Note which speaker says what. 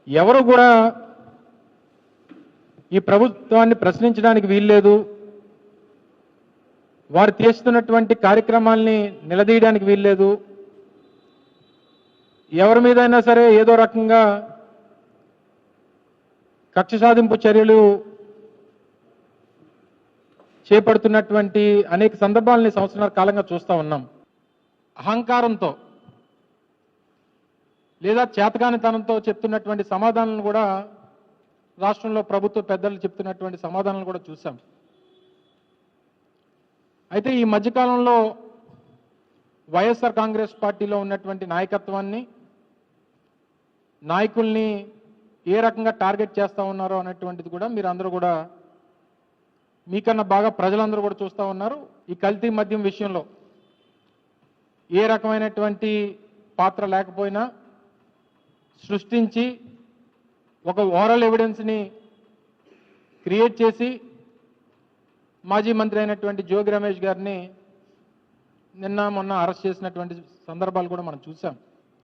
Speaker 1: ఎవరు కూడా ఈ ప్రభుత్వాన్ని ప్రశ్నించడానికి వీల్లేదు, వారు చేస్తున్నటువంటి కార్యక్రమాల్ని నిలదీయడానికి వీల్లేదు, ఎవరి మీదైనా సరే ఏదో రకంగా కక్ష సాధింపు చర్యలు చేపడుతున్నటువంటి అనేక సందర్భాలని సంవత్సరాల కాలంగా చూస్తూ ఉన్నాం. అహంకారంతో లేదా చేతకానితనంతో చెప్తున్నటువంటి సమాధానాలను కూడా రాష్ట్రంలో ప్రభుత్వ పెద్దలు చెప్తున్నటువంటి సమాధానాలను కూడా చూసాం. అయితే ఈ మధ్యకాలంలో వైఎస్ఆర్ కాంగ్రెస్ పార్టీలో ఉన్నటువంటి నాయకత్వాన్ని, నాయకుల్ని ఏ రకంగా టార్గెట్ చేస్తూ ఉన్నారో అనేటువంటిది కూడా మీరు అందరూ కూడా మీకన్నా బాగా ప్రజలందరూ కూడా చూస్తూ ఉన్నారు. ఈ కల్తీ మద్యం విషయంలో ఏ రకమైనటువంటి పాత్ర లేకపోయినా సృష్టించి ఒక ఓరల్ ఎవిడెన్స్ని క్రియేట్ చేసి మాజీ మంత్రి అయినటువంటి జోగి రమేష్ గారిని నిన్న మొన్న అరెస్ట్ చేసినటువంటి సందర్భాలు కూడా మనం చూసాం.